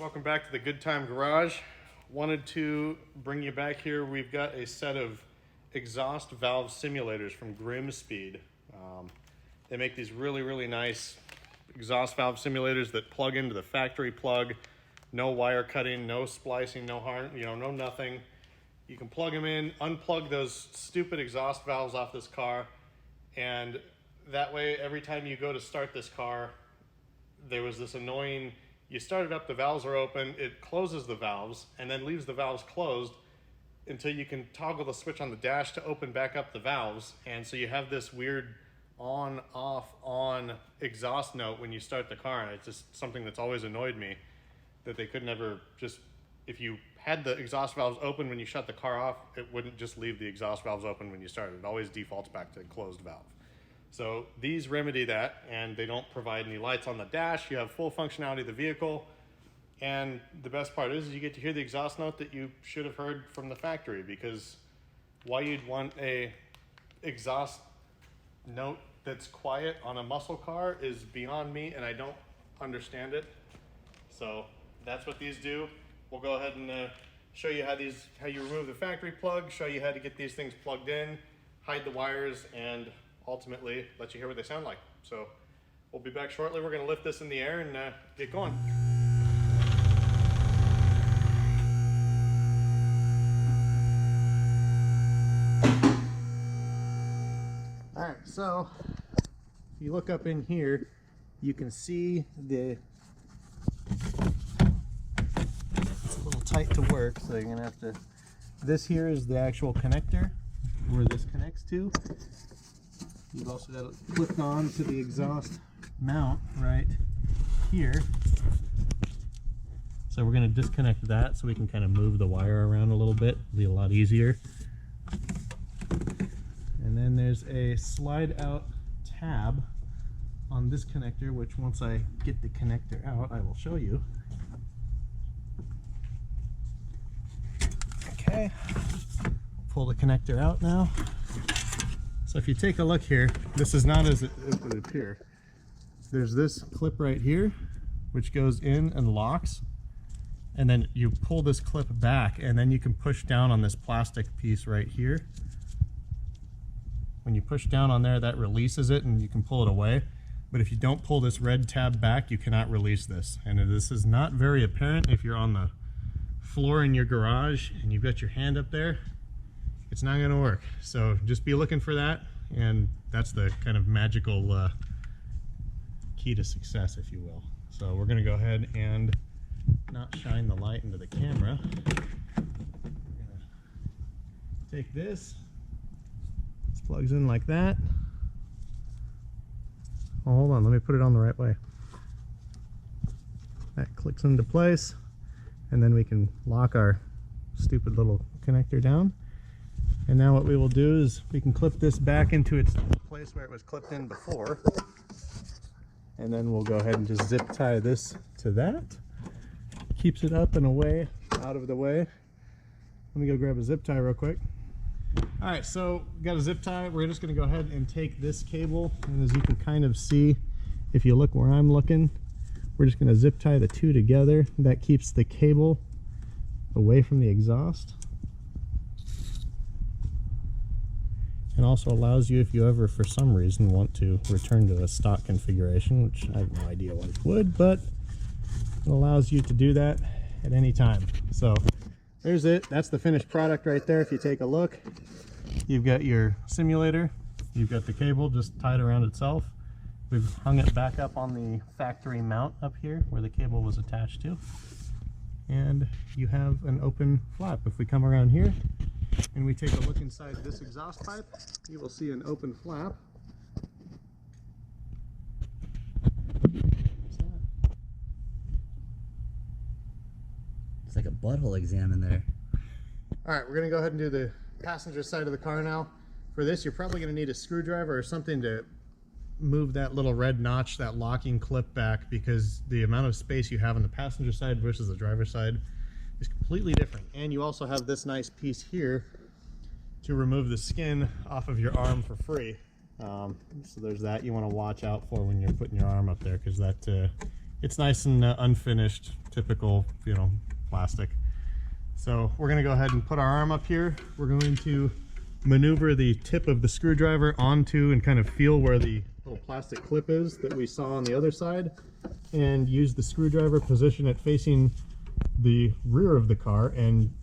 Welcome back to the Good Time Garage. Wanted to bring you back here. We've got a set of exhaust valve simulators from GrimmSpeed. They make these really nice exhaust valve simulators that plug into the factory plug. No wire cutting, no splicing, no harm, no nothing. You can plug them in, unplug those stupid exhaust valves off this car, and that way every time you go to start this car, there was this annoying, you start it up, the valves are open, it closes the valves, and then leaves the valves closed until you can toggle the switch on the dash to open back up the valves. And so you have this weird on, off, on exhaust note when you start the car, and it's just something that's always annoyed me, that they could never just, if you had the exhaust valves open when you shut the car off, it wouldn't just leave the exhaust valves open when you started. It always defaults back to closed valve. So these remedy that, and they don't provide any lights on the dash. You have full functionality of the vehicle, and the best part is you get to hear the exhaust note that you should have heard from the factory, because why you'd want a exhaust note that's quiet on a muscle car is beyond me, and I don't understand it. So that's what these do. We'll go ahead and show you how you remove the factory plug, show you how to get these things plugged in, hide the wires, and ultimately let you hear what they sound like. So we'll be back shortly. We're going to lift this in the air and get going. All right, so if you look up in here, you can see it's a little tight to work, so you're gonna have to, this here is the actual connector where this connects to. You've also got it clipped on to the exhaust mount right here. So we're going to disconnect that so we can kind of move the wire around a little bit. It'll be a lot easier. And then there's a slide out tab on this connector, which once I get the connector out, I will show you. Okay, pull the connector out now. So if you take a look here, this is not as it would appear. There's this clip right here, which goes in and locks, and then you pull this clip back, and then you can push down on this plastic piece right here. When you push down on there, that releases it and you can pull it away. But if you don't pull this red tab back, you cannot release this. And this is not very apparent if you're on the floor in your garage and you've got your hand up there. It's not going to work. So just be looking for that, and that's the kind of magical key to success, if you will. So we're going to go ahead and not shine the light into the camera. We're going to take this. This plugs in like that. Oh, hold on, let me put it on the right way. That clicks into place, and then we can lock our stupid little connector down. And now what we will do is we can clip this back into its place where it was clipped in before. And then we'll go ahead and just zip tie this to that. Keeps it up and away, out of the way. Let me go grab a zip tie real quick. All right, so got a zip tie. We're just gonna go ahead and take this cable, and as you can kind of see, if you look where I'm looking, we're just gonna zip tie the two together. That keeps the cable away from the exhaust. And also allows you, if you ever for some reason want to return to a stock configuration, which I have no idea why it would, but it allows you to do that at any time. So there's it. That's the finished product right there. If you take a look, you've got your simulator, you've got the cable just tied around itself. We've hung it back up on the factory mount up here where the cable was attached to, and you have an open flap. If we come around here and we take a look inside this exhaust pipe, you will see an open flap. It's like a butthole exam in there. All right, we're gonna go ahead and do the passenger side of the car now. For this, you're probably gonna need a screwdriver or something to move that little red notch, that locking clip back, because the amount of space you have on the passenger side versus the driver's side is completely different. And you also have this nice piece here to remove the skin off of your arm for free. So there's that you want to watch out for when you're putting your arm up there, because that it's nice and unfinished, typical, you know, plastic. So we're going to go ahead and put our arm up here. We're going to maneuver the tip of the screwdriver onto and kind of feel where the little plastic clip is that we saw on the other side, and use the screwdriver, position it facing the rear of the car, and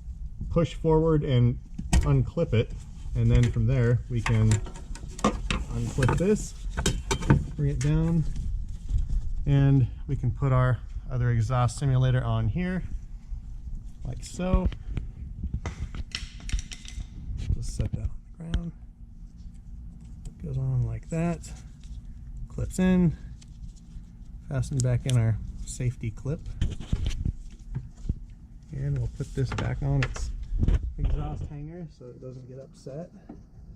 push forward and unclip it. And then from there we can unclip this, bring it down, and we can put our other exhaust simulator on here, like so. Just set that on the ground. Goes on like that. Clips in. Fasten back in our safety clip. And we'll put this back on its exhaust hanger so it doesn't get upset.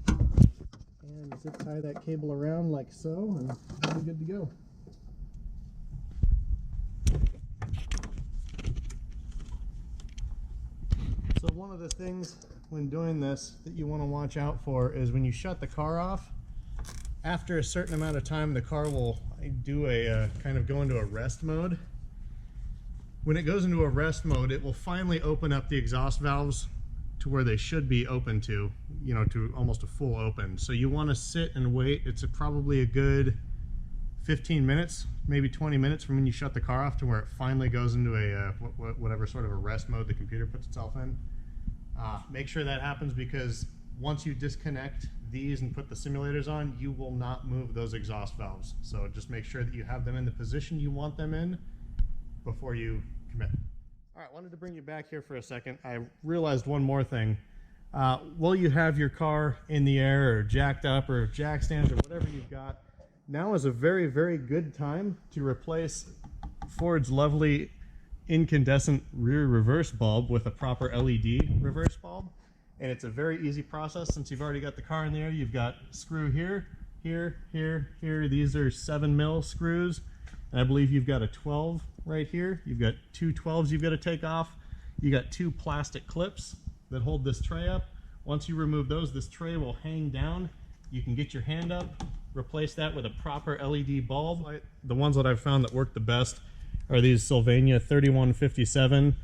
And zip tie that cable around like so, and we'll be good to go. So one of the things when doing this that you want to watch out for is when you shut the car off, after a certain amount of time the car will do a kind of go into a rest mode. When it goes into a rest mode, it will finally open up the exhaust valves to where they should be open to, you know, to almost a full open. So you want to sit and wait. It's probably a good 15 minutes, maybe 20 minutes from when you shut the car off to where it finally goes into a whatever sort of a rest mode the computer puts itself in. Make sure that happens, because once you disconnect these and put the simulators on, you will not move those exhaust valves. So just make sure that you have them in the position you want them in before you commit. All right, wanted to bring you back here for a second. I realized one more thing. While you have your car in the air or jacked up or jack stands or whatever you've got, now is a very, very good time to replace Ford's lovely incandescent rear reverse bulb with a proper LED reverse bulb. And it's a very easy process. Since you've already got the car in the air, you've got screw here, here, here, here. These are 7mm screws. And I believe you've got a 12 right here. You've got two 12s you've got to take off. You got two plastic clips that hold this tray up. Once you remove those, this tray will hang down. You can get your hand up, replace that with a proper LED bulb. The ones that I've found that work the best are these Sylvania 3157.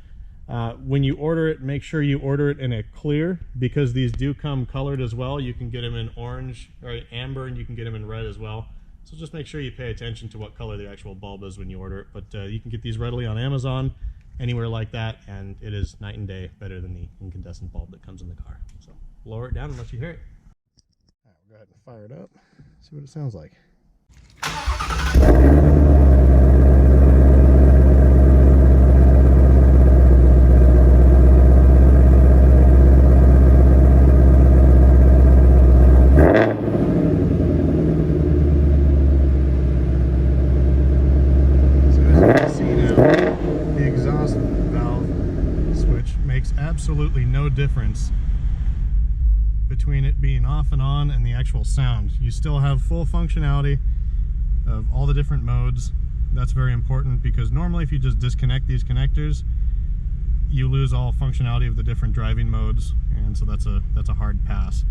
When you order it, make sure you order it in a clear, because these do come colored as well. You can get them in orange or amber, and you can get them in red as well. So just make sure you pay attention to what color the actual bulb is when you order it. But you can get these readily on Amazon, anywhere like that, and it is night and day better than the incandescent bulb that comes in the car. So lower it down and let you hear it. All right, we'll go ahead and fire it up, see what it sounds like. Absolutely no difference between it being off and on and the actual sound. You still have full functionality of all the different modes. That's very important, because normally if you just disconnect these connectors, you lose all functionality of the different driving modes, and so that's a hard pass.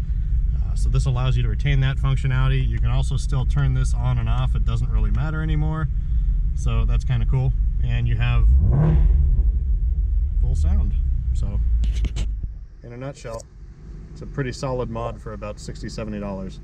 So this allows you to retain that functionality. You can also still turn this on and off. It doesn't really matter anymore, so that's kind of cool. And you have full sound. So in a nutshell, it's a pretty solid mod for about $60–70.